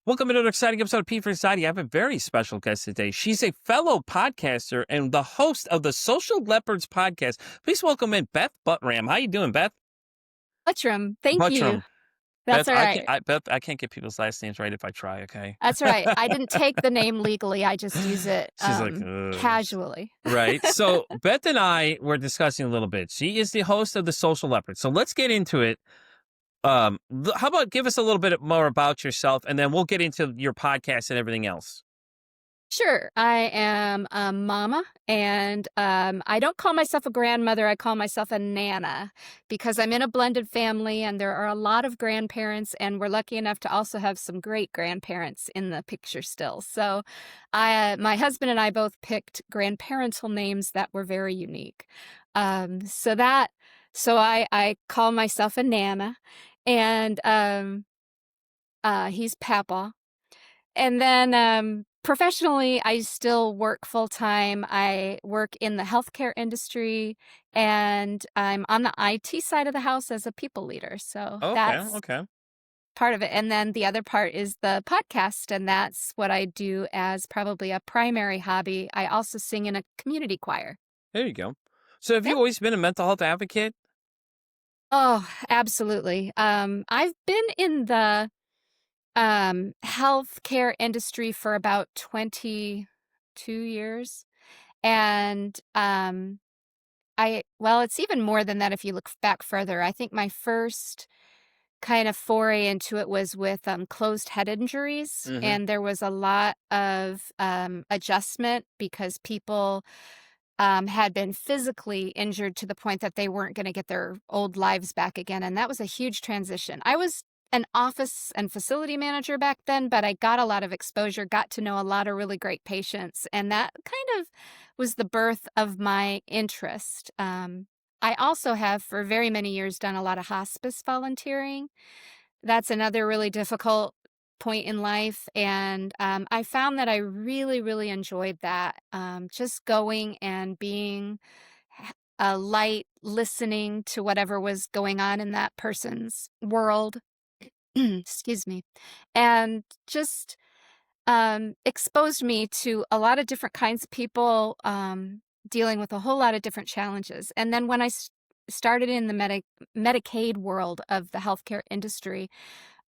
Welcome to another exciting episode of P for Society. I have a very special guest today. She's a fellow podcaster and the host of the Social Leopards podcast. Please welcome in Beth Butram. How you doing, Beth? Butram, thank you. Butram. That's all right. Beth, I can't get people's last names right if I try, okay? That's all right. I didn't take the name legally, I just use it, She's like, ugh. casually. Right. So Beth and I were discussing a little bit. She is the host of the Social Leopards. So let's get into it. How about give us a little bit more about yourself, and then we'll get into your podcast and everything else. Sure, I am a mama, and, I don't call myself a grandmother, I call myself a nana, because I'm in a blended family, and there are a lot of grandparents, and we're lucky enough to also have some great-grandparents in the picture still. So, my husband and I both picked grandparental names that were very unique. So I call myself a nana, and, he's papa. And then, professionally, I still work full time. I work in the healthcare industry, and I'm on the IT side of the house as a people leader. So Okay, that's okay. part of it. And then the other part is the podcast, and that's what I do as probably a primary hobby. I also sing in a community choir. There you go. So have Yeah. you always been a mental health advocate? Oh, absolutely. I've been in the healthcare industry for about 22 years. And it's even more than that if you look back further. I think my first kind of foray into it was with closed head injuries. Mhm. And there was a lot of adjustment because people had been physically injured to the point that they weren't going to get their old lives back again. And that was a huge transition. I was an office and facility manager back then, but I got a lot of exposure, got to know a lot of really great patients. And that kind of was the birth of my interest. I also have, for very many years, done a lot of hospice volunteering. That's another really difficult point in life, and, I found that I really, really enjoyed that, just going and being a light, listening to whatever was going on in that person's world, excuse me, and just, exposed me to a lot of different kinds of people, dealing with a whole lot of different challenges, and then when I started in the Medicaid world of the healthcare industry,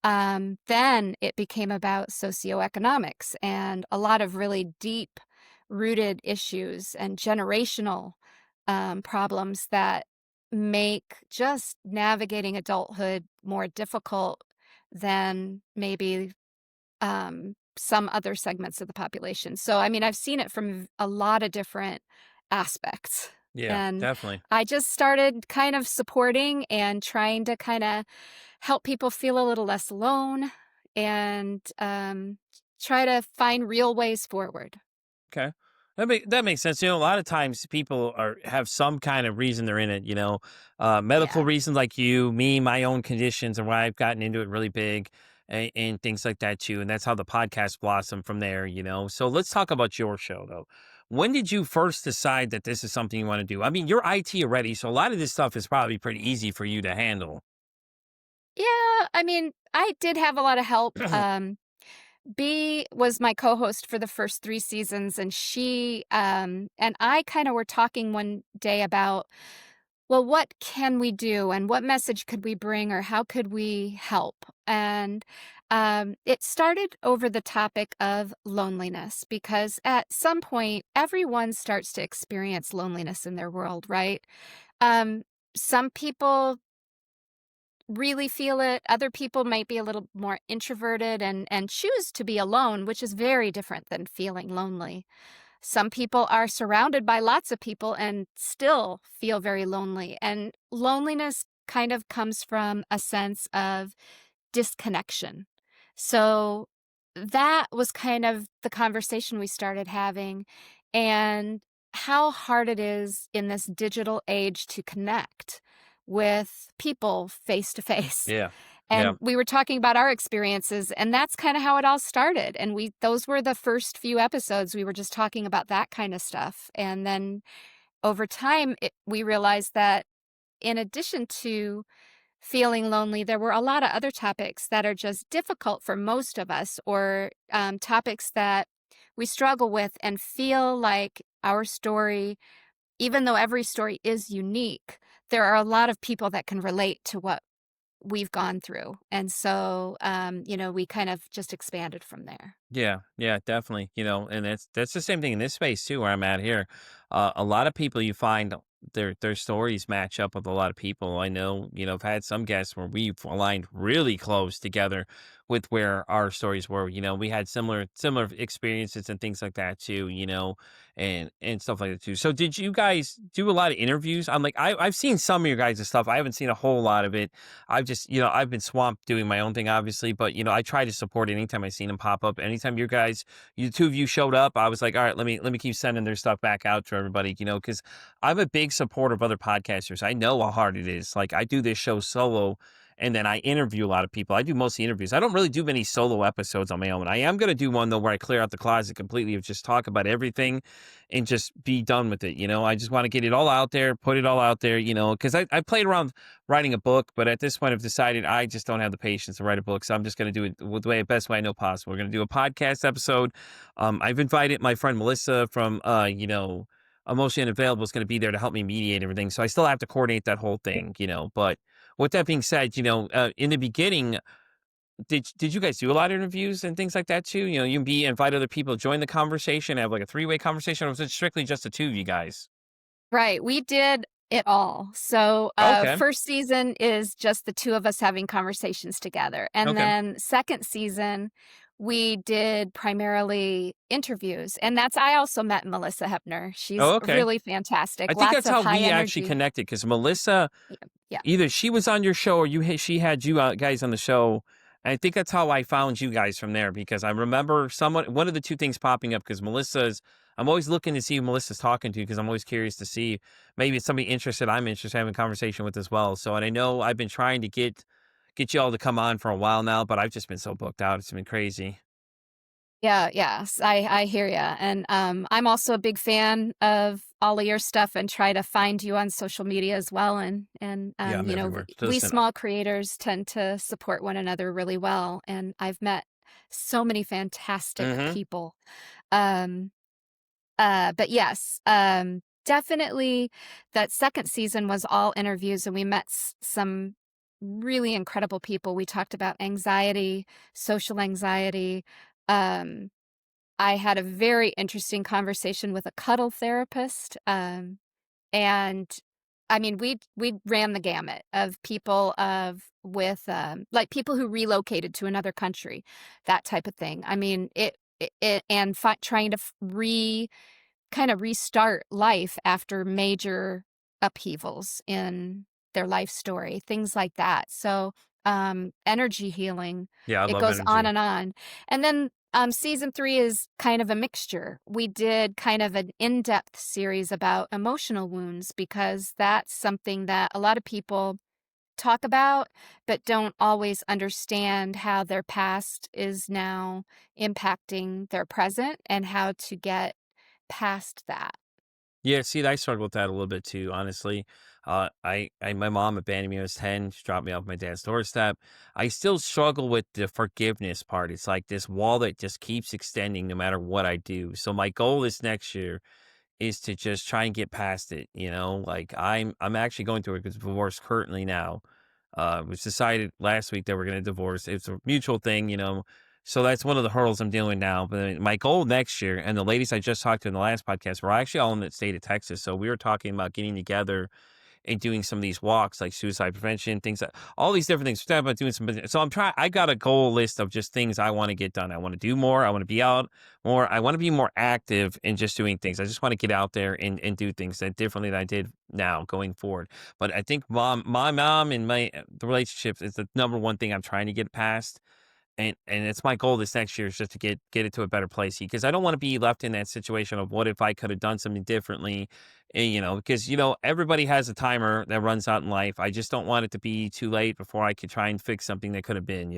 then it became about socioeconomics and a lot of really deep rooted issues and generational problems that make just navigating adulthood more difficult than maybe some other segments of the population. So, I mean, I've seen it from a lot of different aspects. Yeah, And definitely. I just started kind of supporting and trying to kind of help people feel a little less alone and try to find real ways forward. Okay. That makes sense. A lot of times people have some kind of reason they're in it, medical Yeah. reasons like you, me, my own conditions and why I've gotten into it really big and things like that too. And that's how the podcast blossomed from there. So let's talk about your show though. When did you first decide that this is something you want to do? I mean, you're IT already, so a lot of this stuff is probably pretty easy for you to handle. Yeah, I mean, I did have a lot of help. B was my co-host for the first 3 seasons, and she, and I kinda were talking one day about, well, what can we do and what message could we bring or how could we help? And, it started over the topic of loneliness because at some point, everyone starts to experience loneliness in their world, right? Um, some people really feel it. Other people might be a little more introverted and choose to be alone, which is very different than feeling lonely. Some people are surrounded by lots of people and still feel very lonely. And loneliness kind of comes from a sense of disconnection. So that was kind of the conversation we started having, and how hard it is in this digital age to connect with people face to face. Yeah. Yeah. And we were talking about our experiences, and that's kind of how it all started. And those were the first few episodes. We were just talking about that kind of stuff. And then over time, we realized that in addition to feeling lonely. There were a lot of other topics that are just difficult for most of us, or topics that we struggle with and feel like our story, even though every story is unique, there are a lot of people that can relate to what we've gone through. And so, we kind of just expanded from there. Yeah, yeah, definitely. And that's the same thing in this space too, where I'm at here. A lot of people you find their stories match up with a lot of people. I know, I've had some guests where we've aligned really close together with where our stories were. We had similar experiences and things like that too. And stuff like that too. So, did you guys do a lot of interviews? I'm like, I've seen some of your guys' stuff. I haven't seen a whole lot of it. I've just, I've been swamped doing my own thing, obviously, but I try to support anytime I seen them pop up. Anytime you two of you showed up, I was like, all right, let me keep sending their stuff back out to everybody, because I'm a big supporter of other podcasters. I know how hard it is. Like I do this show solo. And then I interview a lot of people. I do mostly interviews. I don't really do many solo episodes on my own. I am going to do one though where I clear out the closet completely of just talk about everything and just be done with it. I just want to get it all out there, put it all out there, because I played around writing a book, but at this point I've decided I just don't have the patience to write a book. So I'm just going to do it with the best way I know possible. We're going to do a podcast episode. I've invited my friend Melissa from, Emotionally Unavailable is going to be there to help me mediate everything. So I still have to coordinate that whole thing, but with that being said, in the beginning, did you guys do a lot of interviews and things like that too? You invite other people to join the conversation, have like a three-way conversation, or was it strictly just the two of you guys? Right, we did it all. So, Okay. first season is just the 2 of us having conversations together, and Okay. then second season, we did primarily interviews, and that's I also met Melissa Hepner. She's Oh, okay. really I fantastic, think lots that's of how high we actually energy. connected because Melissa, Yeah, yeah. either she was on your show or she had you guys on the show. And I think that's how I found you guys from there because I remember one of the two things popping up because I'm always looking to see who Melissa's talking to because I'm always curious to see maybe it's somebody interested I'm interested in having a conversation with as well. So, and I know I've been trying to get you all to come on for a while now, but I've just been so booked out. It's been crazy. Yeah, yes, I hear ya, and, I'm also a big fan of all of your stuff and try to find you on social media as well, Yeah, I'm v everywhere. So we listen. small creators tend to support one another really well, and I've met so many fantastic Mm-hmm. people. Um, but yes, definitely that 2nd season was all interviews, and we met some really incredible people. We talked about anxiety, social anxiety, um I had a very interesting conversation with a cuddle therapist, and I mean, we ran the gamut of people like people who relocated to another country, that type of thing. I mean, it and trying to kind of restart life after major upheavals in their life story, things like that. So, energy healing, Yeah, I it love goes on energy. and on. And then season 3 is kind of a mixture. We did kind of an in-depth series about emotional wounds because that's something that a lot of people talk about, but don't always understand how their past is now impacting their present and how to get past that. Yeah, see, I struggle with that a little bit too, honestly. My mom abandoned me when I was 10. She dropped me off my dad's doorstep. I still struggle with the forgiveness part. It's like this wall that just keeps extending no matter what I do. So my goal this next year is to just try and get past it, Like I'm actually going through a divorce currently now. It was decided last week that we're gonna divorce. It's a mutual thing. So that's one of the hurdles I'm dealing now. But my goal next year, and the ladies I just talked to in the last podcast were actually all in the state of Texas. So we were talking about getting together and doing some of these walks like suicide prevention, things that all these different things. We're talking about doing some so I got a goal list of just things I want to get done. I want to do more. I want to be out more. I want to be more active in just doing things. I just want to get out there and do things that differently than I did now going forward. But I think my mom and the relationships is the number one thing I'm trying to get past and it's my goal this next year is just to get it to a better place because I don't want to be left in that situation of what if I could have done something differently, and, because everybody has a timer that runs out in life. I just don't want it to be too late before I could try and fix something that could have been.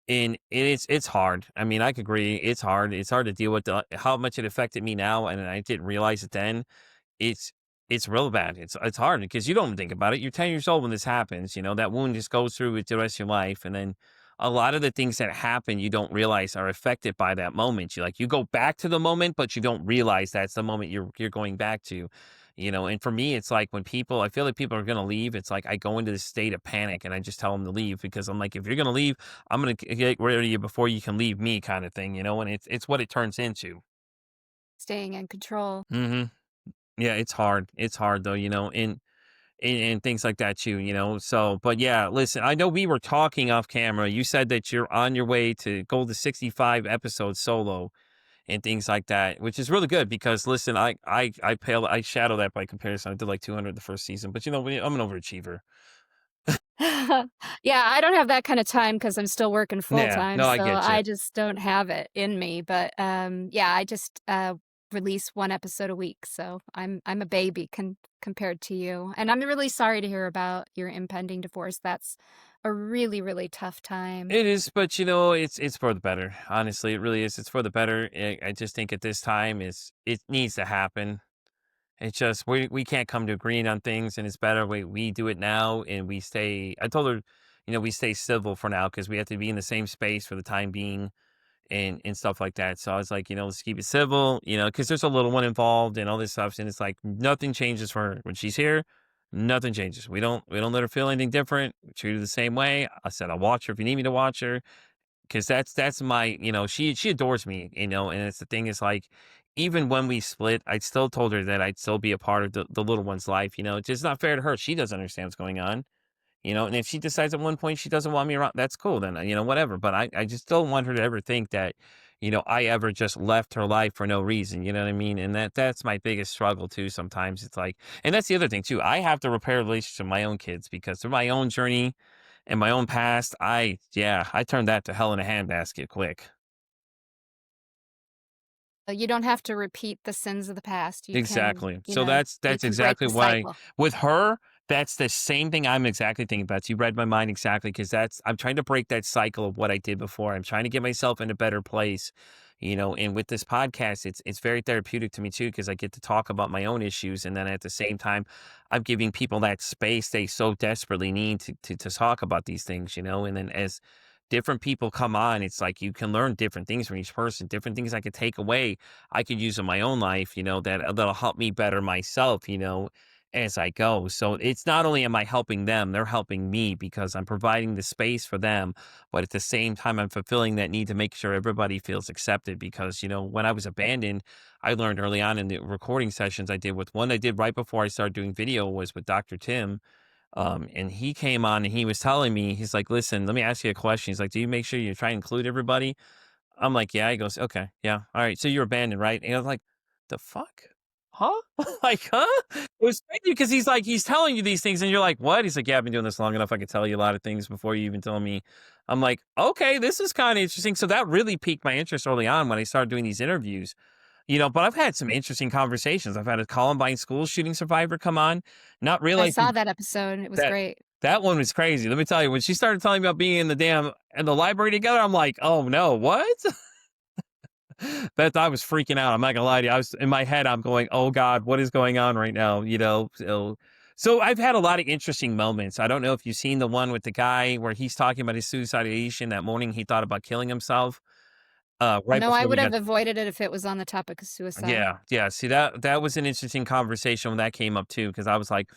And it's hard. I mean, I could agree. It's hard. It's hard to deal with how much it affected me now, and I didn't realize it then. It's It's real bad. It's hard because you don't think about it. You're 10 years old when this happens, that wound just goes through with the rest of your life, and then a lot of the things that happen, you don't realize are affected by that moment. You go back to the moment, but you don't realize that's the moment you're going back to, and for me, it's like when people I feel like people are gonna leave, it's like I go into this state of panic and I just tell them to leave because I'm like, "If you're gonna leave, I'm gonna get rid of you before you can leave me," kinda thing, and it's what it turns into. Staying in control. Mhm. Yeah, it's hard. It's hard though, and things like that too, So, but yeah, listen, I know we were talking off camera. You said that you're on your way to go to 65 episodes solo and things like that, which is really good because listen, I shadow that by comparison. I did like 200 the first season, but I'm an overachiever. Yeah, I don't have that kinda time because 'cause I'm still working full Yeah, time, no, I so get you. I just don't have it in me, but, yeah, I just, release 1 episode a week, so I'm a baby compared to you, and I'm really sorry to hear about your impending divorce. That's a really, really tough time. It is, but it's for the better. Honestly, it really is. It's for the better. I just think at this time it needs to happen. It's just we can't come to agreeing on things, and it's better we do it now and we stay. I told her, we stay civil for now because we have to be in the same space for the time being and stuff like that. So I was like, let's keep it civil, because there's a little one involved and all this stuff, and it's like nothing changes for her when she's here. Nothing changes. We don't let her feel anything different. We treat her the same way. I said I'll watch her if you need me to watch her. 'Cause that's my she adores me, and it's the thing is, like, even when we split, I still told her that I'd still be a part of the little one's life, it's just not fair to her, she doesn't understand what's going on, and if she decides at one point she doesn't want me around, that's cool then, whatever, but I just don't want her to ever think that, I ever just left her life for no reason, you know what I mean? And that's my biggest struggle too sometimes, it's like and that's the other thing too, I have to repair relationships with my own kids because through my own journey and my own past, I turned that to hell in a handbasket quick. You don't have to repeat the sins of the past. You can, Exactly. you So know, you that's can break exactly the why cycle. with her, that's the same thing I'm exactly thinking about. You read my mind exactly because that's I'm trying to break that cycle of what I did before. I'm trying to get myself in a better place, and with this podcast, it's very therapeutic to me too because I get to talk about my own issues and then at the same time I'm giving people that space they so desperately need to talk about these things, and then as different people come on, it's like you can learn different things from each person, different things I could take away I could use in my own life, that'll help me better myself, as I go. So it's not only am I helping them, they're helping me because I'm providing the space for them, but at the same time I'm fulfilling that need to make sure everybody feels accepted because, when I was abandoned, I learned early on in the recording sessions I did with one I did right before I started doing video was with Dr. Tim. And he came on and he was telling me, he's like, listen, let me ask you a question. He's like, do you make sure you try and include everybody? I'm like, "Yeah." He goes, "Okay, yeah, all right. So you're abandoned, right?" And I was like, "The fuck? Huh?" Like, "Huh?" It was crazy because he's telling you these things, and you're like, "What?" He's like, "Yeah, I've been doing this long enough. I could tell you a lot of things before you even tell me." I'm like, "Okay, this is kinda interesting." So that really piqued my interest early on when I started doing these interviews, but I've had some interesting conversations. I've had a Columbine school shooting survivor come on, not I saw realizing that episode, it was that great. that one was crazy. Let me tell you, when she started telling me about being in the library together, I'm like, "Oh, no, what?" That I was freaking out. I'm not gonna lie to you. I was in my head. I'm going, "Oh God, what is going on right now?" So I've had a lot of interesting moments. I don't know if you've seen the one with the guy where he's talking about his suicide ideation that morning. He thought about killing himself. Right No, I before we would got. have avoided it if it was on the topic of suicide. Yeah, yeah. See that was an interesting conversation when that came up too, because I was like,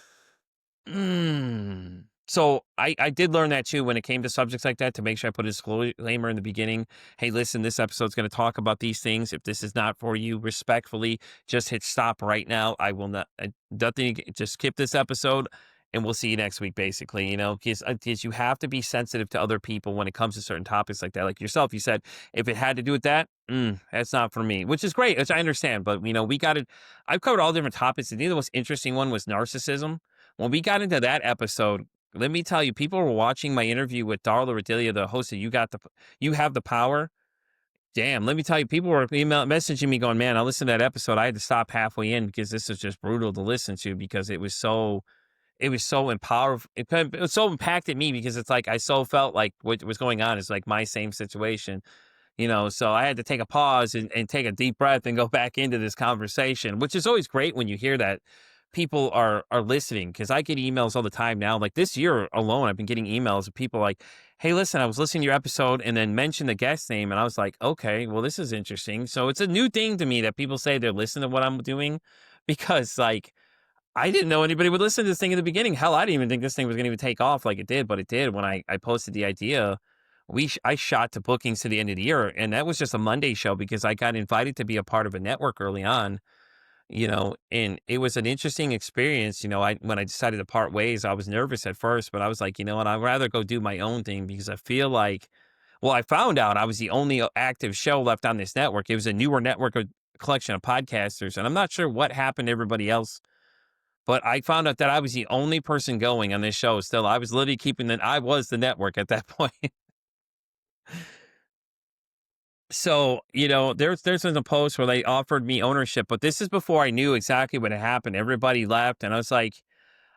So I did learn that too when it came to subjects like that to make sure I put a disclaimer in the beginning. Hey, listen, this episode's going to talk about these things. If this is not for you, respectfully, just hit stop right now. I will not. Nothing. Just skip this episode, and we'll see you next week. Basically, because you have to be sensitive to other people when it comes to certain topics like that. Like yourself, you said if it had to do with that, that's not for me, which is great, which I understand. But we got to. I've covered all different topics. I think the most interesting one was narcissism when we got into that episode, let me tell you, people were watching my interview with Darla Radilia, the host of You Have the Power. Damn, let me tell you, people were messaging me going, man, I listened to that episode. I had to stop halfway in because this is just brutal to listen to because it was so empowering. It so impacted me because it's like I so felt like what was going on is like my same situation, so I had to take a pause and take a deep breath and go back into this conversation, which is always great when you hear that people are listening because I get emails all the time now. Like this year alone, I've been getting emails of people like, "Hey, listen, I was listening to your episode and then mention the guest name," and I was like, "Okay, well, this is interesting." So it's a new thing to me that people say they're listening to what I'm doing because like I didn't know anybody would listen to this thing in the beginning. Hell, I didn't even think this thing was going to even take off like it did, but it did when I posted the idea. I shot to bookings to the end of the year, and that was just a Monday show because I got invited to be a part of a network early on, and it was an interesting experience. I when I decided to part ways, I was nervous at first, but I was like, you know what, I'd rather go do my own thing because I feel like, well, I found out I was the only active show left on this network. It was a newer network, a collection of podcasters, and I'm not sure what happened to everybody else, but I found out that I was the only person going on this show still. I was literally I was the network at that point. So, there's been a post where they offered me ownership, but this is before I knew exactly what had happened. Everybody left, and I was like,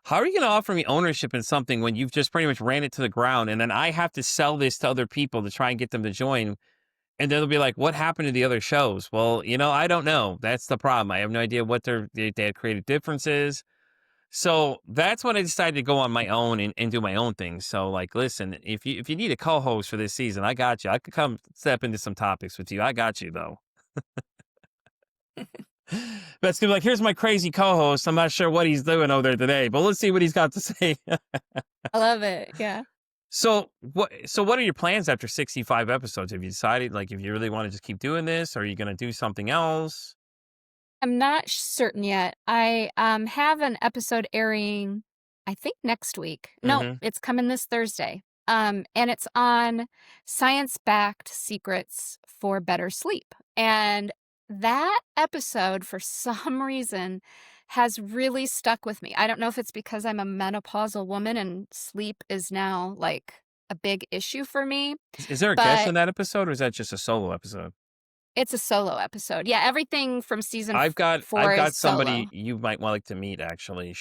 "How are you going to offer me ownership in something when you've just pretty much ran it to the ground, and then I have to sell this to other people to try and get them to join?" And they'll be like, "What happened to the other shows?" Well, I don't know. That's the problem. I have no idea what they had created differences. So that's when I decided to go on my own and do my own thing. So like, listen, if you need a co-host for this season, I got you. I could come step into some topics with you. I got you though. Beth's gonna be like, here's my crazy co-host. I'm not sure what he's doing over there today, but let's see what he's got to say. I love it, yeah. So what are your plans after 65 episodes? Have you decided like if you really want to just keep doing this, or are you gonna do something else? I'm not certain yet. I, have an episode airing, I think next week. No, Mm-hmm. it's coming this Thursday. And it's on science-backed secrets for better sleep. And that episode, for some reason, has really stuck with me. I don't know if it's because I'm a menopausal woman and sleep is now, like, a big issue for me, Is there a guest but in that episode, or is that just a solo episode? it's a solo episode. Yeah, everything from season I've got I've 4 is got solo. somebody you might want like to meet actually.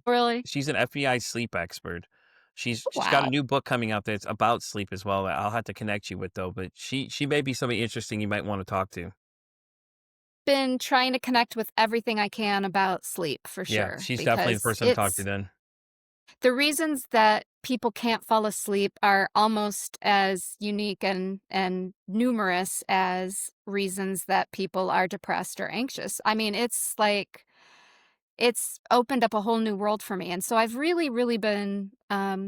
Really? She's an FBI sleep expert. She's got a Wow. new book coming out that's about sleep as well. I'll have to connect you with though, but she may be somebody interesting you might want to talk to. Been trying to connect with everything I can about sleep for Yeah, sure, she's definitely the because person to talk to it's then. the reasons that people can't fall asleep are almost as unique and numerous as reasons that people are depressed or anxious. I mean, it's like it's opened up a whole new world for me, and so I've really, really been,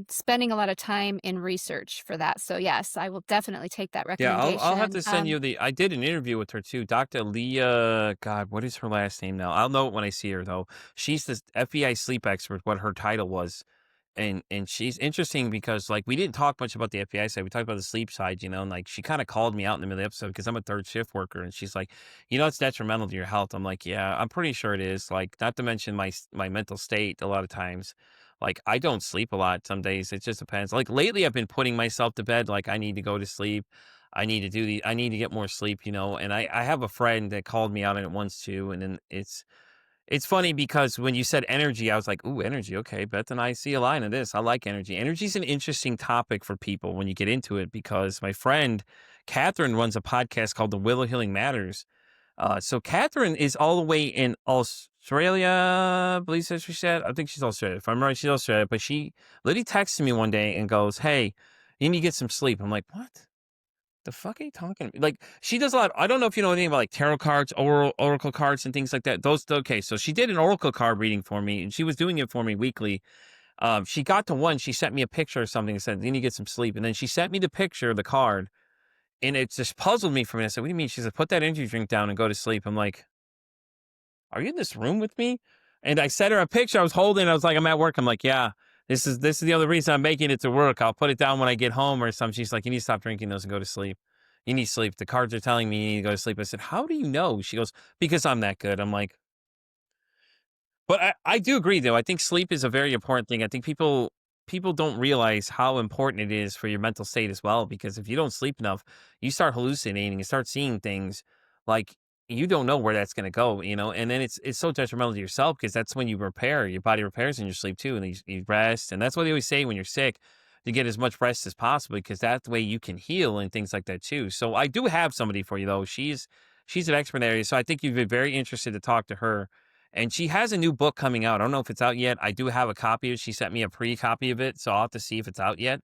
spending a lot of time in research for that, so yes, I will definitely take that Yeah, I'll have recommendation. to send you the I did an interview with her too. Dr. Leah, God, what is her last name now? I'll know it when I see her though. She's this FBI sleep expert, what her title was. And she's interesting because like we didn't talk much about the FBI side. We talked about the sleep side, and like she kind of called me out in the middle of the episode because I'm a third shift worker, and she's like, it's detrimental to your health. I'm like, yeah, I'm pretty sure it is. Like, not to mention my mental state. A lot of times, like I don't sleep a lot. Some days it just depends. Like lately, I've been putting myself to bed. Like I need to go to sleep. I need to get more sleep. And I have a friend that called me out on it once too, and then it's funny because when you said energy, I was like, "Ooh, energy. Okay, Beth and I see a line of this. I like energy. Energy is an interesting topic for people when you get into it because my friend Catherine runs a podcast called The Will of Healing Matters. So Catherine is all the way in Australia, I believe that's what she said. I think she's Australia. If I'm right, she's Australia. But she literally texted me one day and goes, "Hey, you need to get some sleep." I'm like, "What? The fuck are you talking about?" Like, she does a lot. I don't know if you know anything about like tarot cards, oracle cards, and things like that. Okay. So she did an oracle card reading for me, and she was doing it for me weekly. She got to one. She sent me a picture or something and said, "You need to get some sleep." And then she sent me the picture of the card, and it just puzzled me for a minute. I said, "What do you mean?" She said, "Put that energy drink down and go to sleep." I'm like, "Are you in this room with me?" And I sent her a picture I was holding. I was like, "I'm at work." I'm like, "Yeah, this is the other reason I'm making it to work. I'll put it down when I get home or something." She's like, "You need to stop drinking those and go to sleep. You need sleep. The cards are telling me you need to go to sleep." I said, "How do you know?" She goes, "Because I'm that good." I'm like, but I do agree though. I think sleep is a very important thing. I think people don't realize how important it is for your mental state as well. Because if you don't sleep enough, you start hallucinating and start seeing things like you don't know where that's going to go. And then it's so detrimental to yourself because that's when you repair. Your body repairs in your sleep too, and you rest. And that's what they always say when you're sick, to get as much rest as possible because that's the way you can heal and things like that too. So I do have somebody for you though. She's an expert in the area, so I think you'd be very interested to talk to her and she has a new book coming out. I don't know if it's out yet. I do have a copy of it. She sent me a pre-copy of it, so I'll have to see if it's out yet,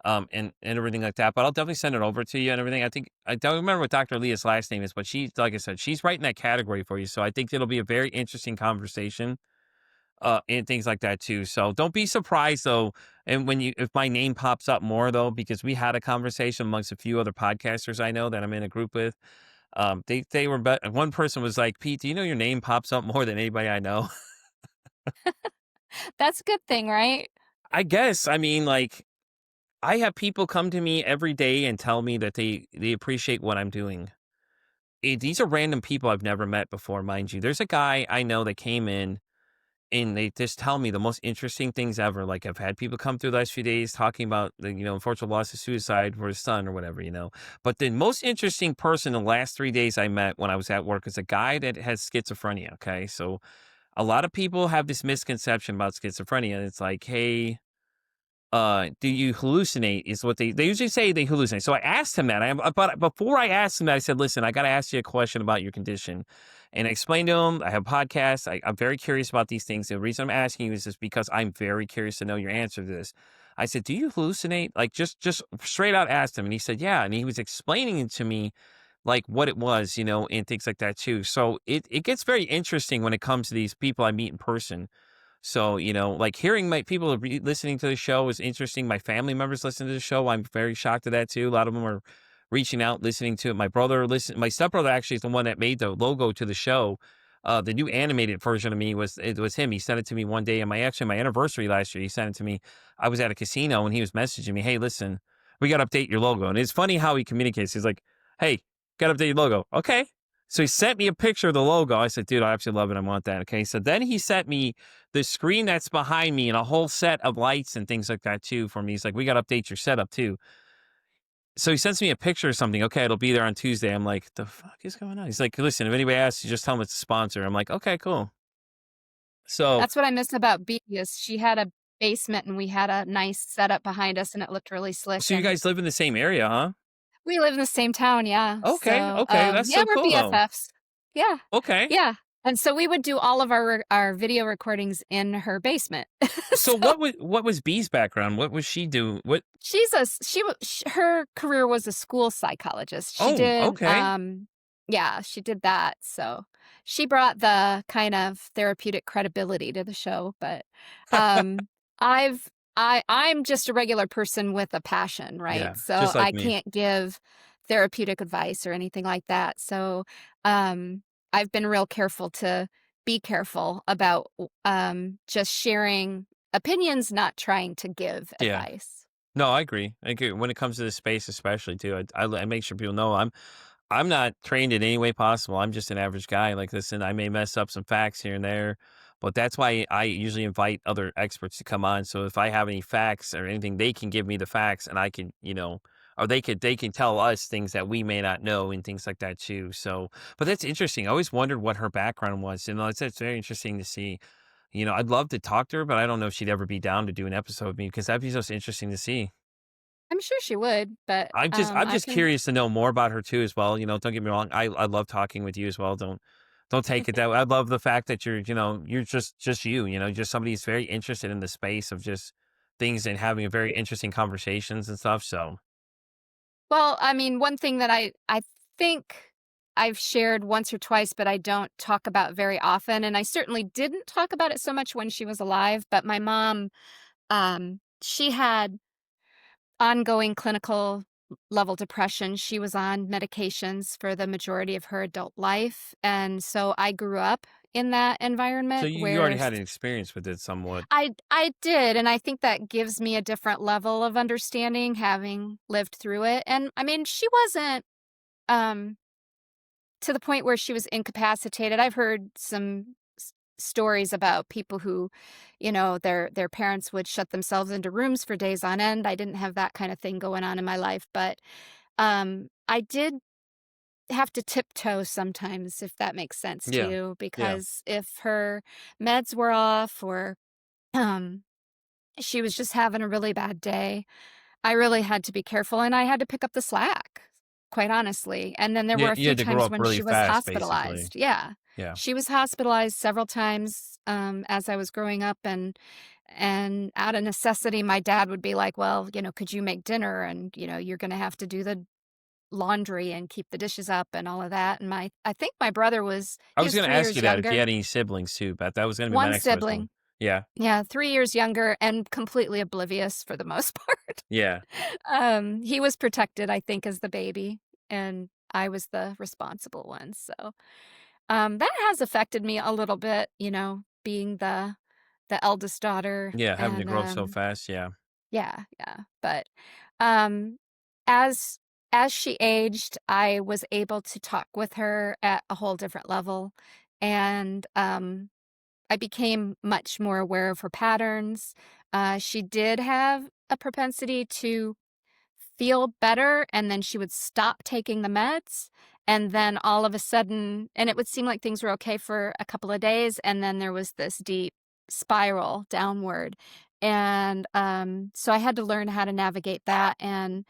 and everything like that. But I'll definitely send it over to you and everything. I think I don't remember what Dr. Leah's last name is, but she's like I said, she's right in that category for you. So I think it'll be a very interesting conversation, and things like that too. So don't be surprised though, and when you if my name pops up more though, because we had a conversation amongst a few other podcasters I know that I'm in a group with. They were but one person was like, "Pete, do you know your name pops up more than anybody I know?" That's a good thing, right? I guess. I mean, like, I have people come to me every day and tell me that they appreciate what I'm doing. These are random people I've never met before, mind you. There's a guy I know that came in and they just tell me the most interesting things ever. Like I've had people come through the last few days talking about the, unfortunate loss of suicide for his son or whatever. But the most interesting person the last 3 days I met when I was at work is a guy that has schizophrenia. Okay. So a lot of people have this misconception about schizophrenia. It's like, hey, do you hallucinate is what they usually say they hallucinate. So I asked him that. But before I asked him that, I said, listen, I got to ask you a question about your condition. And I explained to him, I have podcasts. I'm very curious about these things. The reason I'm asking you is just because I'm very curious to know your answer to this. I said, do you hallucinate? Like just straight out asked him. And he said, yeah. And he was explaining it to me like what it was, and things like that too. So it gets very interesting when it comes to these people I meet in person. So, like hearing my people listening to the show is interesting. My family members listen to the show. I'm very shocked at that too. A lot of them are reaching out, listening to it. My stepbrother actually is the one that made the logo to the show. The new animated version of me was him. He sent it to me one day and my anniversary last year. He sent it to me. I was at a casino and he was messaging me, "Hey, listen, we got to update your logo." And it's funny how he communicates. He's like, "Hey, got to update your logo." Okay. So he sent me a picture of the logo. I said, "Dude, I absolutely love it. I want that." Okay. So then he sent me the screen that's behind me and a whole set of lights and things like that too for me. He's like, "We got to update your setup too." So he sends me a picture or something. Okay, it'll be there on Tuesday. I'm like, the fuck is going on? He's like, "Listen, if anybody asks, you just tell them it's a sponsor." I'm like, okay, cool. So, That's what I miss about B is she had a basement and we had a nice setup behind us and it looked really slick so you and guys live in the same area, huh? we live in the same town, yeah. Okay, So, okay, that's yeah, so we're cool though. BFFs. Yeah, Okay. yeah. And so we would do all of our video recordings in her basement. So So what was B's background? What was she do? What? she's a she wa sh her career was a school psychologist. She Oh, did, okay. yeah, she did that, so she brought the kind of therapeutic credibility to the show, but, um, I'm just a regular person with a passion, right? Yeah, So just like I me. can't give therapeutic advice or anything like that, so, I've been real careful to be careful about just sharing opinions, not trying to give Yeah. advice. No, I agree. I agree. When it comes to this space, especially too, I make sure people know I'm not trained in any way possible. I'm just an average guy. Like, listen, I may mess up some facts here and there, but that's why I usually invite other experts to come on. So if I have any facts or anything, they can give me the facts, and I can, or they can tell us things that we may not know and things like that too. So, but that's interesting. I always wondered what her background was, and it's very interesting to see. I'd love to talk to her, but I don't know if she'd ever be down to do an episode with me because that'd be just interesting to see. I'm sure she would, but, I'm I just can curious to know more about her too as well. Don't get me wrong. I love talking with you as well. Don't take it that way. I love the fact that you're just just somebody who's very interested in the space of just things and having a very interesting conversations and stuff. So well, I mean, one thing that I think I've shared once or twice, but I don't talk about very often, and I certainly didn't talk about it so much when she was alive, but my mom, she had ongoing clinical level depression. She was on medications for the majority of her adult life, and so I grew up in that so environment you where already had an experience with it somewhat. I did, and I think that gives me a different level of understanding having lived through it, and, I mean, she wasn't, um, to the point where she was incapacitated. I've heard some stories about people who, their parents would shut themselves into rooms for days on end. I didn't have that kind of thing going on in my life, but, I did have to tiptoe sometimes, if that makes sense to Yeah. you, Yeah. because if her meds were off or, um she was just having a really bad day. I really had to be careful, and I had to pick up the slack, quite honestly, and then there You were a you few had to grow times up when really she was fast, basically. hospitalized. Yeah. Yeah. She was hospitalized several times, as I was growing up, and out of necessity, my dad would be like, "Well, could you make dinner? And, you're gonna have to do the laundry and keep the dishes up and all of that." And I think my brother I he was was gonna 3 ask you years that if you younger. had any siblings too, but that was gonna be my 1 next question. sibling. Yeah. Yeah, 3 years younger and completely oblivious for the most part. Yeah. He was protected, I think, as the baby, and I was the responsible one, so, that has affected me a little bit, being the eldest daughter Yeah, having to and, grow up so fast, yeah. yeah, yeah, but, um, as as she aged, I was able to talk with her at a whole different level, and, I became much more aware of her patterns. She did have a propensity to feel better, and then she would stop taking the meds, and then all of a sudden and it would seem like things were okay for a couple of days, and then there was this deep spiral downward, and, so I had to learn how to navigate that, and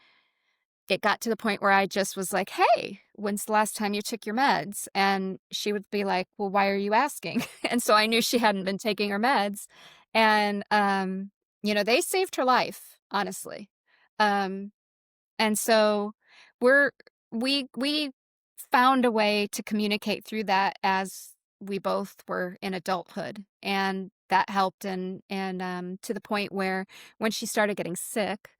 it got to the point where I just was like, "Hey, when's the last time you took your meds?" And she would be like, "Well, why are you asking?" And so I knew she hadn't been taking her meds, and, they saved her life, honestly. Um, and so we're we found a way to communicate through that as we both were in adulthood, and that helped and to the point where when she started getting sick,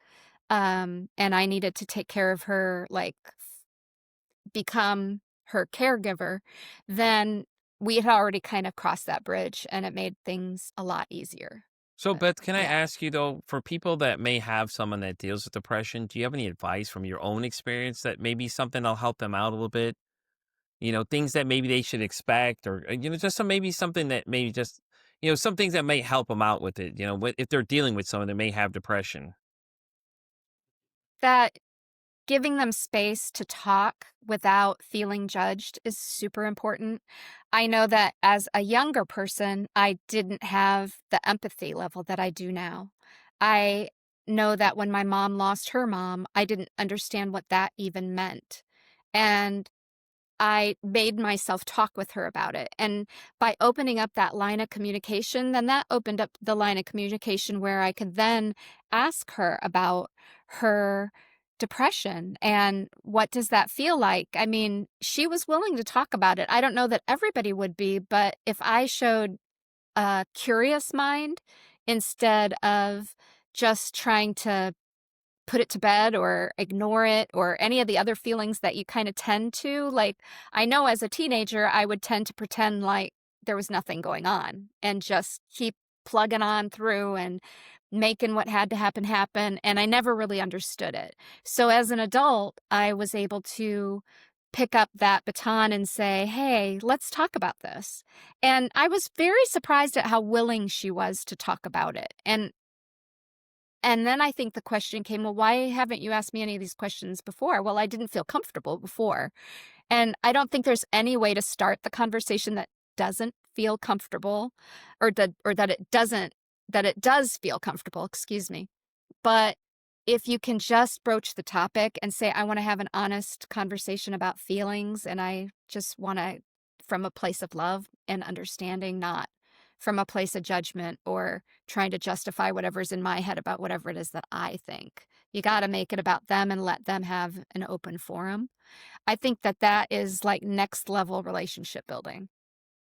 and I needed to take care of her, like, become her caregiver, then we had already kind of crossed that bridge, and it made things a lot easier. So, But Beth, can I yeah. ask you though, for people that may have someone that deals with depression, do you have any advice from your own experience that maybe something that'll help them out a little bit? Things that maybe they should expect, or just maybe something that maybe just some things that may help them out with it. If they're dealing with someone that may have depression. That giving them space to talk without feeling judged is super important. I know that as a younger person, I didn't have the empathy level that I do now. I know that when my mom lost her mom, I didn't understand what that even meant. And I made myself talk with her about it, and by opening up that line of communication, then that opened up the line of communication where I could then ask her about her depression and what does that feel like? I mean, she was willing to talk about it. I don't know that everybody would be, but if I showed a curious mind instead of just trying to put it to bed or ignore it or any of the other feelings that you kinda tend to, like, I know as a teenager, I would tend to pretend like there was nothing going on and just keep plugging on through and making what had to happen, happen, and I never really understood it. So as an adult, I was able to pick up that baton and say, "Hey, let's talk about this." And I was very surprised at how willing she was to talk about it, and then I think the question came, "Well, why haven't you asked me any of these questions before?" Well, I didn't feel comfortable before. And I don't think there's any way to start the conversation that doesn't feel comfortable or that it does feel comfortable, excuse me. But if you can just broach the topic and say, I want to have an honest conversation about feelings, and I just want to, from a place of love and understanding, not from a place of judgment or trying to justify whatever's in my head about whatever it is that I think. You got to make it about them and let them have an open forum. I think that that is like next level relationship building.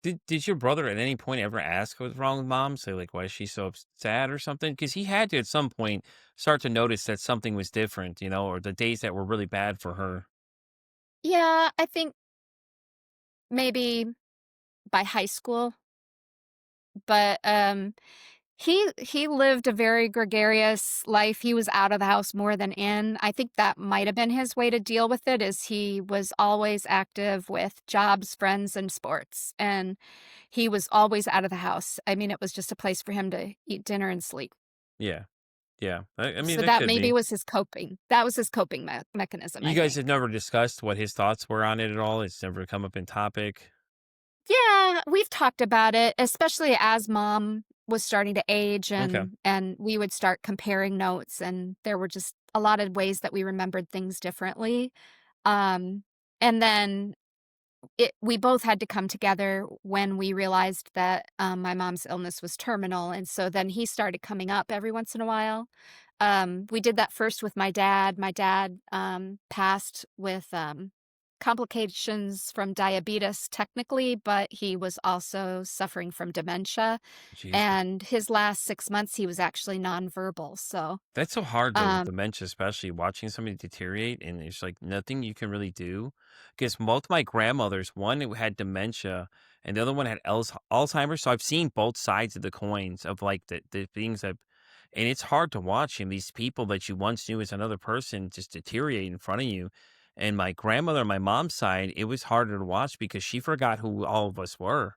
Did your brother at any point ever ask what's wrong with mom? Say like, why is she so sad or something? Because he had to at some point start to notice that something was different, or the days that were really bad for her. Yeah, I think maybe by high school, but he lived a very gregarious life. He was out of the house more than in. I think that might have been his way to deal with it is he was always active with jobs, friends, and sports, and he was always out of the house. I mean, it was just a place for him to eat dinner and sleep. Yeah, yeah. I mean, So that that could maybe be. was his coping. That was his coping mechanism, You I guys think. have never discussed what his thoughts were on it at all. It's never come up in topic. Yeah, we've talked about it, especially as mom was starting to age Okay. and we would start comparing notes and there were just a lot of ways that we remembered things differently. Um and then we both had to come together when we realized that, my mom's illness was terminal, and so then he started coming up every once in a while. We did that first with my dad. My dad, passed with, complications from diabetes technically, but he was also suffering from dementia, Jesus. and his last 6 months, he was actually nonverbal, so, That's so hard though with um dementia, especially watching somebody deteriorate and there's like nothing you can really do. Because both my grandmothers, one who had dementia and the other one had Alzheimer's. So I've seen both sides of the coins of like the things that, and it's hard to watch and these people that you once knew as another person just deteriorate in front of you. And my grandmother on my mom's side, it was harder to watch because she forgot who all of us were.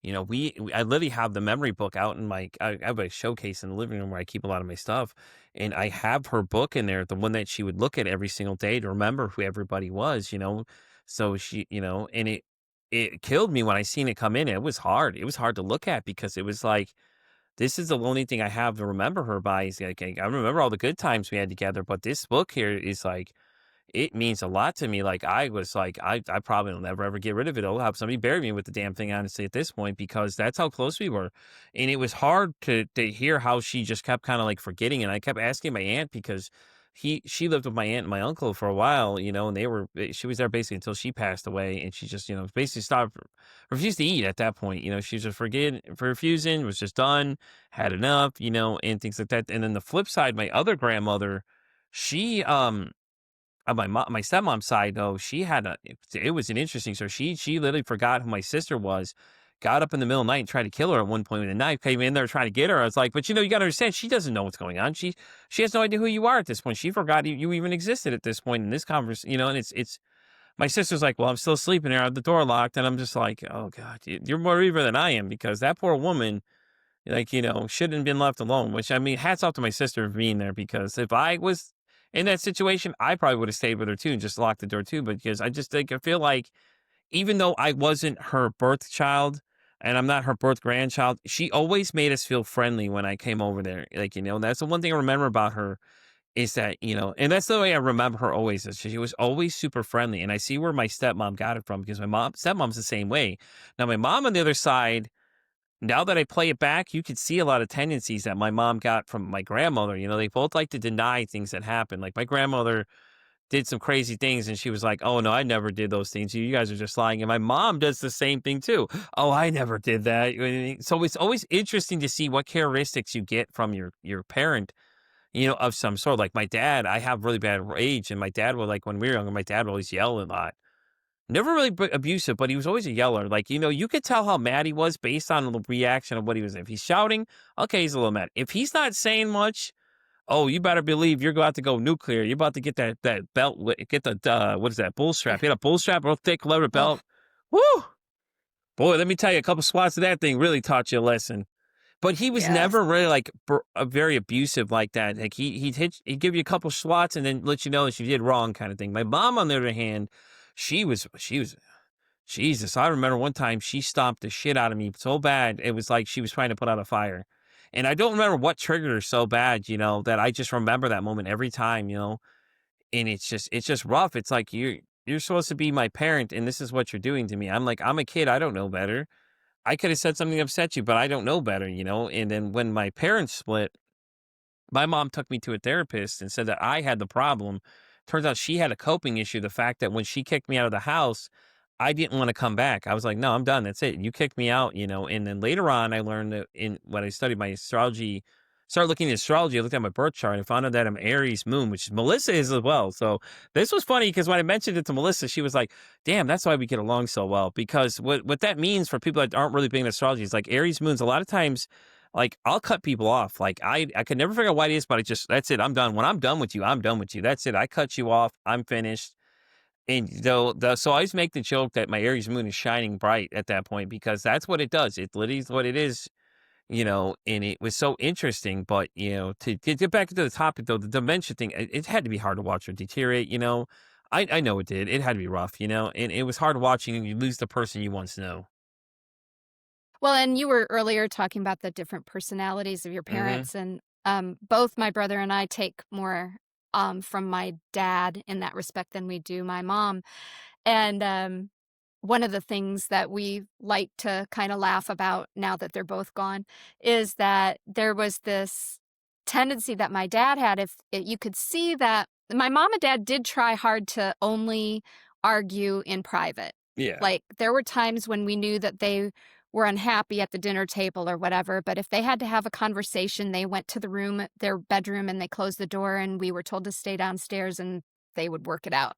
I literally have the memory book out in I have a showcase in the living room where I keep a lot of my stuff, and I have her book in there, the one that she would look at every single day to remember who everybody was, you know? So and it killed me when I seen it come in. It was hard. It was hard to look at because it was like, this is the only thing I have to remember her by. Is like, I remember all the good times we had together, but this book here is like it means a lot to me. Like, I was like, I probably will never ever get rid of it. I'll have somebody bury me with the damn thing, honestly, at this point, because that's how close we were. And it was hard to hear how she just kept kind of like forgetting. And I kept asking my aunt because she lived with my aunt and my uncle for a while, and she was there basically until she passed away. And she just, basically refused to eat at that point. She was just refusing, was just done, had enough, and things like that. And then the flip side, my other grandmother, she, on my stepmom's side, though, she had it was an interesting story. She literally forgot who my sister was, got up in the middle of the night and tried to kill her at one point with a knife, came in there trying to get her. I was like, "But, you gotta understand, she doesn't know what's going on. She has no idea who you are at this point. She forgot you even existed at this point in this conversation, and it's my sister's like, "Well, I'm still sleeping here. I have the door locked." And I'm just like, "Oh god, you're more evil than I am because that poor woman, like, shouldn't have been left alone," which, I mean, hats off to my sister for being there because if I was in that situation, I probably would have stayed with her too and just locked the door too, because I just think I feel like even though I wasn't her birth child and I'm not her birth grandchild, she always made us feel friendly when I came over there. Like, that's the one thing I remember about her is that, and that's the way I remember her always is she was always super friendly. And I see where my stepmom got it from because stepmom's the same way. Now, my mom on the other side, now that I play it back, you could see a lot of tendencies that my mom got from my grandmother. They both like to deny things that happened. Like my grandmother did some crazy things and she was like, "Oh no, I never did those things. You guys are just lying." And my mom does the same thing too. "Oh, I never did that." So it's always interesting to see what characteristics you get from your parent, of some sort. Like my dad, I have really bad rage, and my dad would like when we were younger, my dad would always yell a lot. Never really abusive, but he was always a yeller. Like, you could tell how mad he was based on the reaction of what he was. If he's shouting, okay, he's a little mad. If he's not saying much, oh, you better believe you're about to go nuclear. You're about to get that belt, get the what is that bull strap? Get a bull strap, real thick leather Oh, belt. Woo, boy, let me tell you, a couple swats of that thing really taught you a lesson. But he was yes. never really like very abusive like that. Like he'd give you a couple swats and then let you know that you did wrong, kind of thing. My mom, on the other hand, she was Jesus, I remember one time she stomped the shit out of me so bad, it was like she was trying to put out a fire. And I don't remember what triggered her so bad, that I just remember that moment every time, and it's just rough. It's like you're supposed to be my parent and this is what you're doing to me. I'm like, I'm a kid, I don't know better. I could have said something to upset you, but I don't know better. And then when my parents split, my mom took me to a therapist and said that I had the problem. Turns out she had a coping issue. The fact that when she kicked me out of the house, I didn't want to come back. I was like, no, I'm done. That's it. You kicked me out. And then later on, I learned that when I studied my astrology, started looking at astrology, I looked at my birth chart and found out that I'm Aries moon, which Melissa is as well. So this was funny because when I mentioned it to Melissa, she was like, damn, that's why we get along so well. Because what that means for people that aren't really big in astrology is like Aries moons, a lot of times, like, I'll cut people off. Like, I could never figure out why it is, but that's it. I'm done. When I'm done with you, I'm done with you. That's it. I cut you off. I'm finished. And so I always make the joke that my Aries moon is shining bright at that point because that's what it does. It literally is what it is. And it was so interesting. But, to get back to the topic though, the dementia thing, it had to be hard to watch her deteriorate. I know it did. It had to be rough, and it was hard watching you lose the person you once knew. Well, and you were earlier talking about the different personalities of your Hmm. parents, and, both my brother and I take more, from my dad in that respect than we do my mom, and, one of the things that we like to kinda laugh about now that they're both gone is that there was this tendency that my dad had if you could see that my mom and dad did try hard to only argue in private. Yeah. Like, there were times when we knew that they were unhappy at the dinner table or whatever, but if they had to have a conversation, they went to their bedroom, and they closed the door, and we were told to stay downstairs, and they would work it out.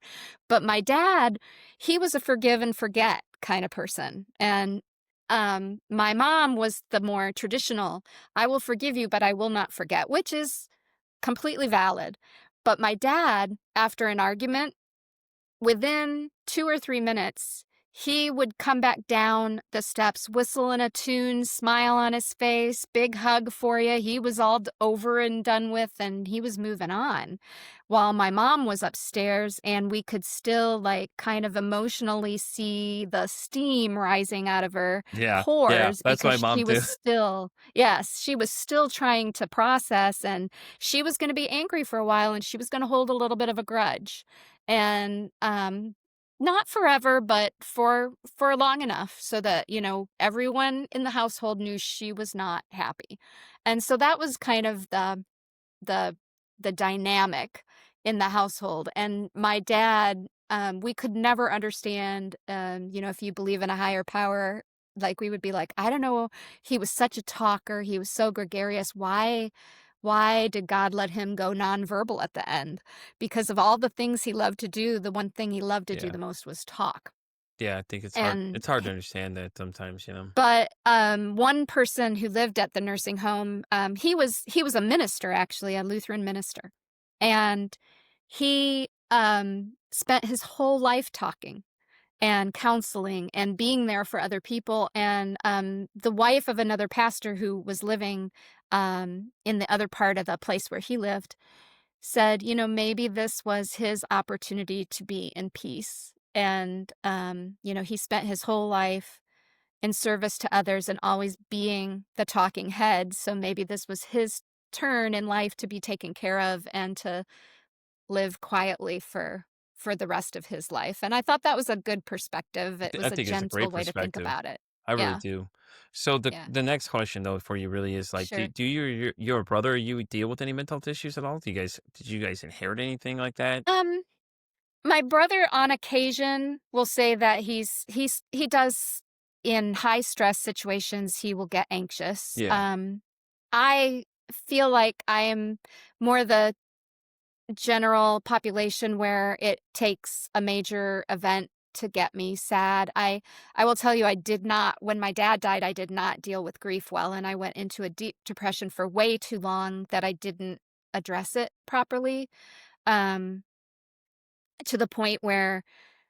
But my dad, he was a forgive and forget kind of person, and, my mom was the more traditional, "I will forgive you, but I will not forget," which is completely valid. But my dad, after an argument, within 2 or 3 minutes, he would come back down the steps, whistling a tune, smile on his face, big hug for you. He was all over and done with, and he was moving on. While my mom was upstairs, and we could still, like, kind of emotionally see the steam rising out of her Yeah. Yeah. pores That's because my she mom was too. still, yes, she was still trying to process, and she was gonna be angry for a while, and she was gonna hold a little bit of a grudge. And, not forever, but for long enough so that, everyone in the household knew she was not happy. And so that was kind of the the dynamic in the household. And my dad, we could never understand, if you believe in a higher power, like we would be like, I don't know, he was such a talker, he was so gregarious. Why did God let him go nonverbal at the end? Because of all the things he loved to do, the one thing he loved to do Yeah. the most was talk. Yeah. I think it's hard. And It's hard to understand that sometimes, you know? but, one person who lived at the nursing home, he was a minister, actually, a Lutheran minister, and he, spent his whole life talking and counseling and being there for other people, and, the wife of another pastor who was living, in the other part of the place where he lived said, maybe this was his opportunity to be in peace, and, he spent his whole life in service to others and always being the talking head. So maybe this was his turn in life to be taken care of and to live quietly for the rest of his life. And I thought that was a good perspective. It I was a think it's a great gentle way to think perspective. about it. I really Yeah. do. So the Yeah. the next question though for you really is like, Sure. do your brother or you deal with any mental issues at all? Did you guys inherit anything like that? Um my brother on occasion will say that he does in high stress situations he will get anxious. Yeah. I feel like I am more the general population where it takes a major event to get me sad. I will tell you I did not when my dad died, I did not deal with grief well, and I went into a deep depression for way too long that I didn't address it properly. Um to the point where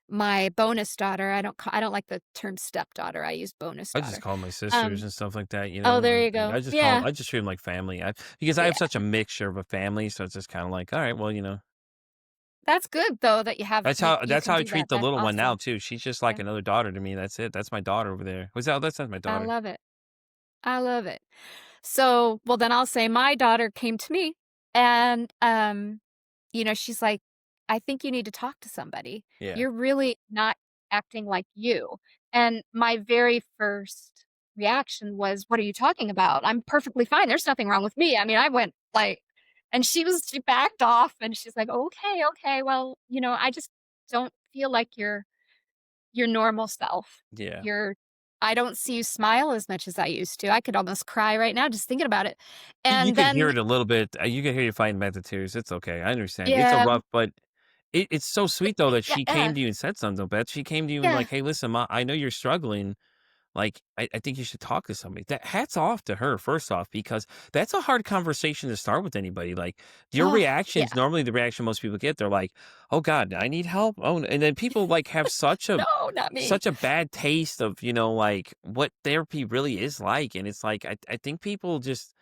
my bonus daughter, I don't like the term stepdaughter. I use bonus I just daughter. call 'em my sisters Um and stuff like that, you oh, know, there you go. Yeah. I just treat them like family. Because I Yeah. have such a mixture of a family, so it's just kinda like, "All right, well, you know." That's good though that you That's can how I do treat that. the That's little one now awesome. too. She's just like Yeah. another daughter to me, that's it. That's my daughter over there. That's my I daughter. love it. I love it. So, well, then I'll say my daughter came to me and, she's like, "I think you need to talk to somebody. Yeah. You're really not acting like you." And my very first reaction was, "What are you talking about? I'm perfectly fine. There's nothing wrong with me." I mean, I went like, and she backed off and she's like, "Okay, okay. Well, I just don't feel like you're your normal self. Yeah. You're I don't see you smile as much as I used to. I could almost cry right now just thinking about it." You And could hear then it a little bit. You could hear you fighting back the tears. It's okay. I understand. It's a yeah, rough, but it's so sweet though that yeah, she came yeah, to you and said something, though, Beth. She came to you and yeah. like, "Hey, listen, ma, I know you're struggling. Like, I think you should talk to somebody." That hats off to her, first off, because that's a hard conversation to start with anybody. Like, your Oh, yeah. reactions, normally the reaction most people get, they're like, "Oh God, I need help." Oh, and then people like have No, not me. such a bad taste of, like what therapy really is like. And it's like, I think people just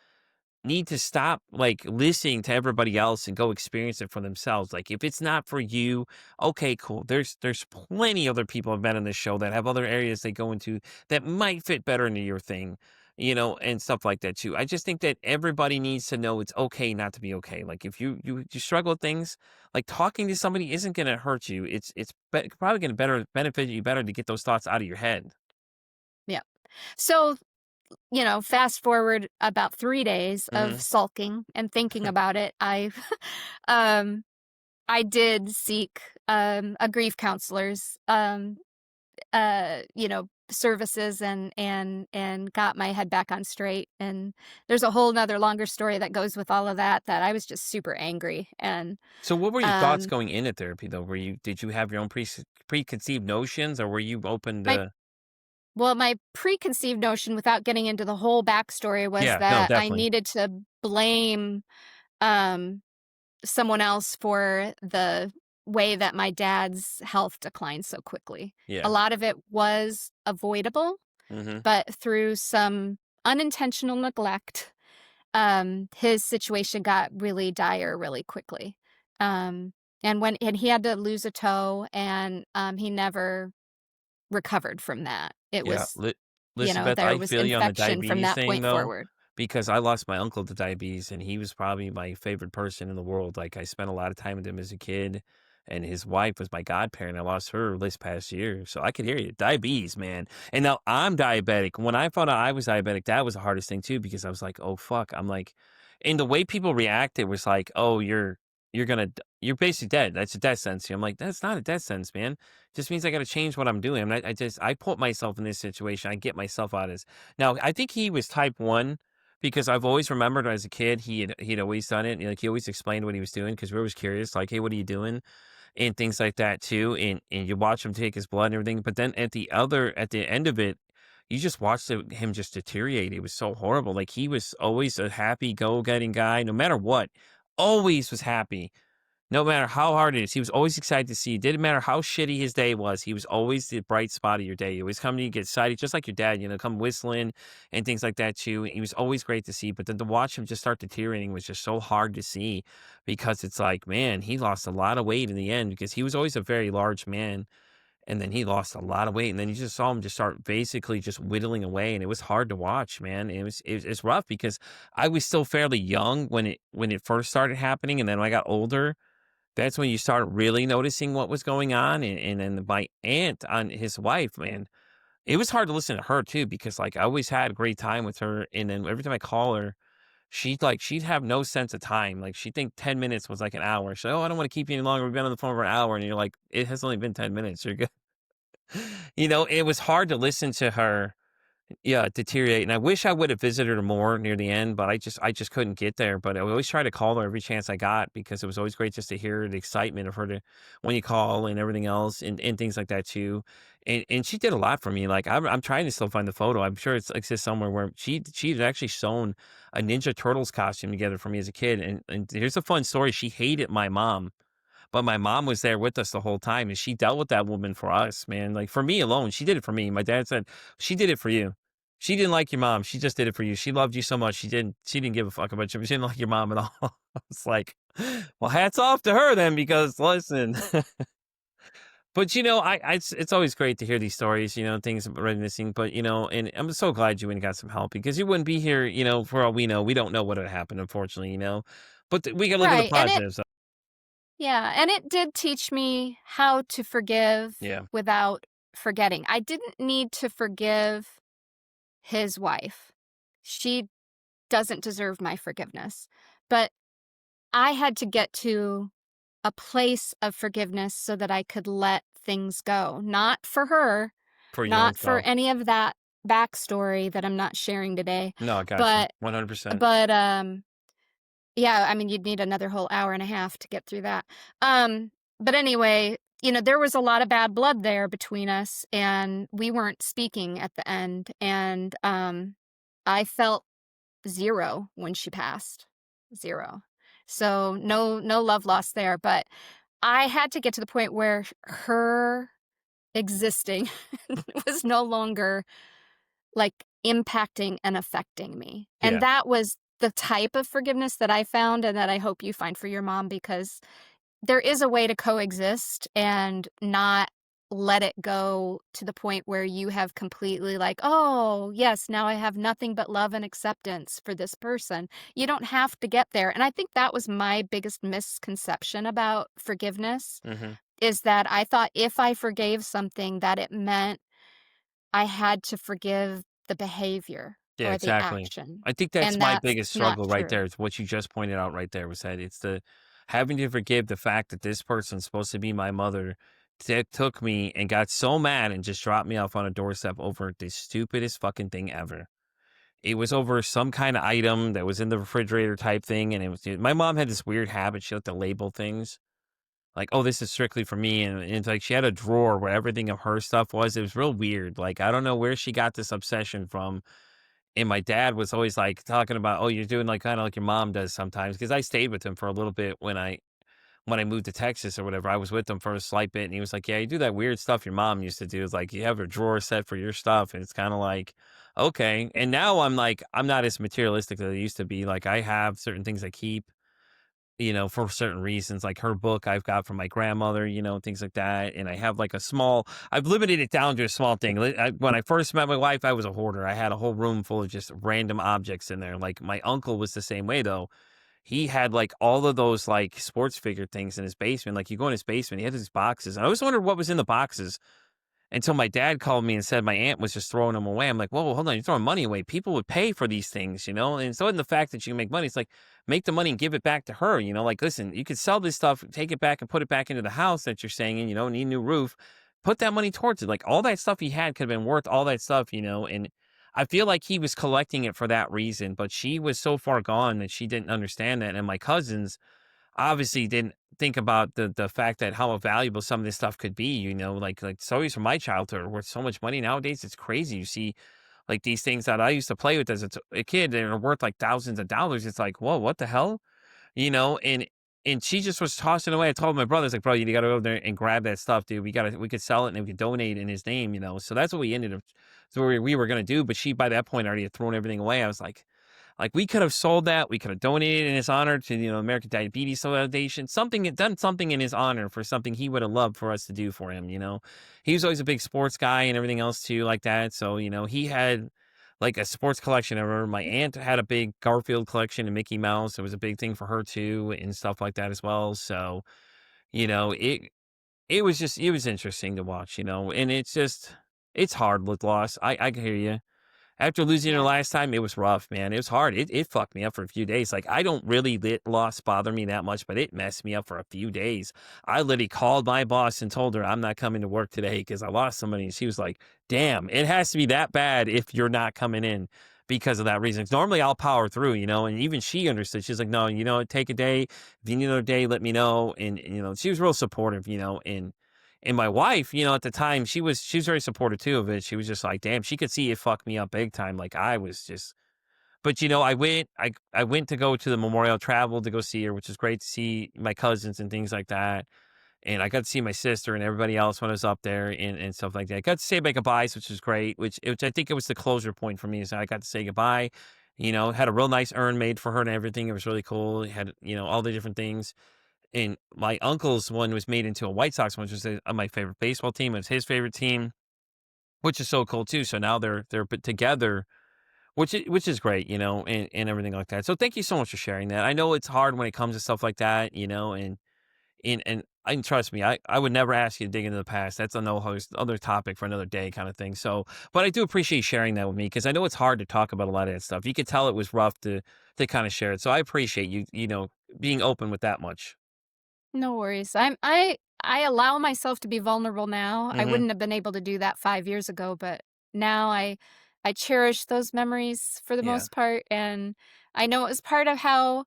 need to stop like listening to everybody else and go experience it for themselves. Like if it's not for you, okay, cool. There's plenty other people I've met on this show that have other areas they go into that might fit better into your thing. and stuff like that too. I just think that everybody needs to know it's okay not to be okay. Like if you struggle with things, like talking to somebody isn't going to hurt you. It's probably going to better benefit you better to get those thoughts out of your head. Yeah. So, fast forward about 3 days of Hmm. sulking and thinking about it, um, I did seek, a grief counselor's, services and got my head back on straight, and there's a whole 'nother longer story that goes with all of that, that I was just super angry, and, So what were your thoughts um, going into therapy though? Did you have your own preconceived notions, or were you open my to? my preconceived notion, without getting into the whole backstory, was Yeah, no, that I definitely. needed to blame, um, someone else for the way that my dad's health declined so quickly. A Yeah. lot of it was avoidable, Hmm. but through some unintentional neglect, his situation got really dire really quickly. Um, and he had to lose a toe, and he never recovered from that. It Yeah. was, Listen, Beth, there I was feel you on the infection from diabetes that thing point though, forward. because I lost my uncle to diabetes and he was probably my favorite person in the world. Like I spent a lot of time with him as a kid, and his wife was my godparent. I lost her this past year. So I could hear you. Diabetes, man. And now I'm diabetic. When I found out I was diabetic, that was the hardest thing too, because I was like, oh fuck. I'm like, and the way people reacted was like, oh, you're basically dead. That's a death sentence. I'm like, that's not a death sentence, man. Just means I got to change what I'm doing. I put myself in this situation. I get myself out as now. I think he was type 1 because I've always remembered as a kid he'd always done it. Like he always explained what he was doing because we were always curious. Like, hey, what are you doing? And things like that too. And you watch him take his blood and everything. But then at the end of it, you just watched him just deteriorate. It was so horrible. Like he was always a happy go getting guy, no matter what. Always was happy no matter how hard it is, he was always excited to see you. Didn't matter how shitty his day was, he was always the bright spot of your day. He always come to you, get excited, just like your dad, come whistling and things like that too. He was always great to see. But then to watch him just start deteriorating was just so hard to see because it's like, man, he lost a lot of weight in the end because he was always a very large man. And then he lost a lot of weight. And then you just saw him just start basically just whittling away. And it was hard to watch, man. It's rough because I was still fairly young when it first started happening. And then when I got older, that's when you start really noticing what was going on, and then my aunt on his wife, man, it was hard to listen to her too because, like, I always had a great time with her, and then every time I call her, she'd have no sense of time, like, she'd think 10 minutes was like an hour. She's like, "Oh, I don't wanna keep you any longer, we've been on the phone for an hour," and you're like, "It has only been 10 minutes, you're good." It was hard to listen to her, yeah, deteriorate, and I wish I would have visited her more near the end, but I just couldn't get there, but I would always try to call her every chance I got because it was always great just to hear the excitement of her to when you call and everything else and things like that too, and she did a lot for me, like, I'm trying to still find the photo, I'm sure it exists somewhere where she had actually sewn a Ninja Turtles costume together for me as a kid, and here's a fun story, she hated my mom. But my mom was there with us the whole time, and she dealt with that woman for us, man. Like, for me alone, she did it for me. My dad said, "She did it for you. She didn't like your mom. She just did it for you. She loved you so much. She didn't give a fuck about you. She didn't like your mom at all." I was like, "Well, hats off to her then, because listen." But it's always great to hear these stories, things reminiscing. But and I'm so glad you went and got some help because you wouldn't be here, for all we know. We don't know what would happen, unfortunately. But we can look at the Right, and it positives. yeah, and it did teach me how to forgive Yeah, without forgetting. I didn't need to forgive his wife. She doesn't deserve my forgiveness. But I had to get to a place of forgiveness so that I could let things go. Not for her, for your own not for self. any of that backstory that I'm not sharing today, No, I got you. but 100%. but, yeah, I mean, you'd need another whole hour and a half to get through that. But anyway, there was a lot of bad blood there between us, and we weren't speaking at the end, and, I felt 0 when she passed. 0. So, no love lost there, but I had to get to the point where her existing was no longer, like, impacting and affecting me, and Yeah. that was the type of forgiveness that I found and that I hope you find for your mom, because there is a way to coexist and not let it go to the point where you have completely like, "Oh, yes, now I have nothing but love and acceptance for this person." You don't have to get there, and I think that was my biggest misconception about forgiveness, Mhm. is that I thought if I forgave something that it meant I had to forgive the behavior Yeah, or the exactly. action, I think that's and my that's biggest not struggle right true. there. It's what you just pointed out right there was that it's the having to forgive the fact that this person's supposed to be my mother took me and got so mad and just dropped me off on a doorstep over the stupidest fucking thing ever. It was over some kind of item that was in the refrigerator type thing, and it was my mom had this weird habit. She liked to label things like, "Oh, this is strictly for me," and it's like she had a drawer where everything of her stuff was. It was real weird. Like I don't know where she got this obsession from, and my dad was always, like, talking about, "Oh, you're doing, like, kinda like your mom does sometimes." Because I stayed with him for a little bit when I moved to Texas or whatever. I was with him for a slight bit, and he was like, "Yeah, you do that weird stuff your mom used to do. It's like, you have a drawer set for your stuff," and it's kinda like, "Okay." And now I'm like, I'm not as materialistic as I used to be. Like, I have certain things I keep, for certain reasons, like her book I've got from my grandmother, things like that. And I have like I've limited it down to a small thing. When I first met my wife, I was a hoarder. I had a whole room full of just random objects in there. Like my uncle was the same way though. He had like all of those like sports figure things in his basement. Like you go in his basement, he had these boxes. And I always wondered what was in the boxes until my dad called me and said my aunt was just throwing them away. I'm like, whoa, hold on, you're throwing money away. People would pay for these things. And so in the fact that you can make money, it's like make the money and give it back to her. Like, listen, you could sell this stuff, take it back and put it back into the house that you're staying in, need a new roof. Put that money towards it. Like all that stuff he had could have been worth all that stuff. And I feel like he was collecting it for that reason, but she was so far gone that she didn't understand that. And my cousins obviously didn't think about the fact that how valuable some of this stuff could be. Like stories from my childhood are worth so much money nowadays. It's crazy. You see like these things that I used to play with as a kid and are worth like thousands of dollars. It's like, whoa, what the hell? And she just was tossing away. I told my brother, I was like, bro, you gotta go there and grab that stuff, dude. We could sell it and we could donate in his name. So that's what we ended up so we were gonna do. But she by that point already had thrown everything away. I was like, we could have sold that. We could have donated in his honor to, American Diabetes Foundation, done something in his honor for something he would have loved for us to do for him. He was always a big sports guy and everything else too, like that. So, he had like a sports collection ever. My aunt had a big Garfield collection and Mickey Mouse. It was a big thing for her too and stuff like that as well. So, you know, it, it was interesting to watch, and it's hard with loss. I can hear you. After losing her Yeah. last time, it was rough, man. It was hard. It fucked me up for a few days. Like, I don't really let loss bother me that much, but it messed me up for a few days. I literally called my boss and told her I'm not coming to work today because I lost somebody. And she was like, damn, it has to be that bad if you're not coming in because of that reason. 'Cause normally I'll power through, and even she understood. She's like, no, take a day. If you need another day, let me know. And she was real supportive, and my wife, at the time, she was very supportive too of it. She was just like, damn, she could see it fuck me up big time. Like I was just but I went to go to the memorial, traveled to go see her, which was great to see my cousins and things like that. And I got to see my sister and everybody else when I was up there and stuff like that. I got to say my goodbyes, which was great, which I think it was the closure point for me. Is I got to say goodbye. Had a real nice urn made for her and everything. It was really cool. It had, all the different things. And my uncle's one was made into a White Sox one, which is my favorite baseball team. It's his favorite team, which is so cool too. So now they're put together, which is great, and everything like that. So thank you so much for sharing that. I know it's hard when it comes to stuff like that, and trust me, I would never ask you to dig into the past. That's a no host other topic for another day kind of thing. So, but I do appreciate you sharing that with me because I know it's hard to talk about a lot of that stuff. You could tell it was rough to kind of share it. So I appreciate you, being open with that much. No worries. I allow myself to be vulnerable now. I Hmm. wouldn't have been able to do that 5 years ago, but now I cherish those memories for the Yeah. most part, and I know it was part of how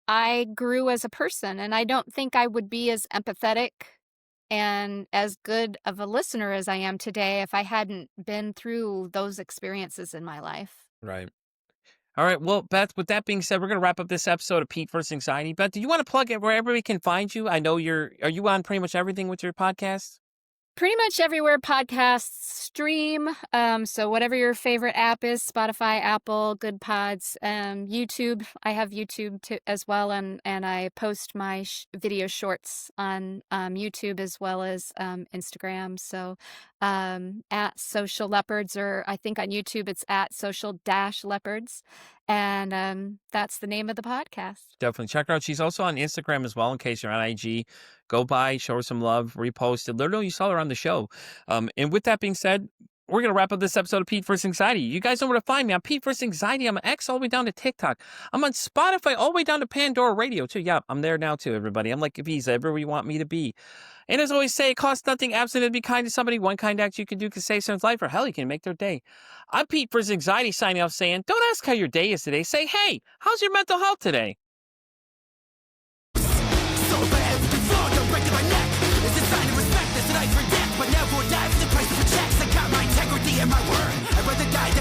I grew as a person, and I don't think I would be as empathetic and as good of a listener as I am today if I hadn't been through those experiences in my life. Right. All right. Well, Beth, with that being said, we're going to wrap up this episode of Pete vs. Anxiety. Beth, do you want to plug it where everybody can find you? I know are you on pretty much everything with your podcast? Pretty much everywhere podcasts stream. So whatever your favorite app is, Spotify, Apple, Good Pods, YouTube. I have YouTube too, as well, and I post my video shorts on YouTube as well as Instagram. So at Social Leopards, or I think on YouTube it's at Social Dash Leopards, and that's the name of the podcast. Definitely check her out. She's also on Instagram as well. In case you're on IG, go by, show her some love, repost it. Let her know you saw her on the show. And with that being said, we're gonna wrap up this episode of Pete vs. Anxiety. You guys know where to find me. I'm Pete vs. Anxiety. I'm on X all the way down to TikTok. I'm on Spotify all the way down to Pandora Radio too. Yeah, I'm there now too, everybody. I'm like a visa everywhere you want me to be. And as I always say, it costs nothing absolutely to be kind to somebody. One kind act you can do can save someone's life, or hell, you can make their day. I'm Pete vs. Anxiety signing off saying, don't ask how your day is today. Say, hey, how's your mental health today? So bad, don't break my neck. It's a sign of respect, that's a knife for death. But never dive, the price of a check. I got my integrity and my word.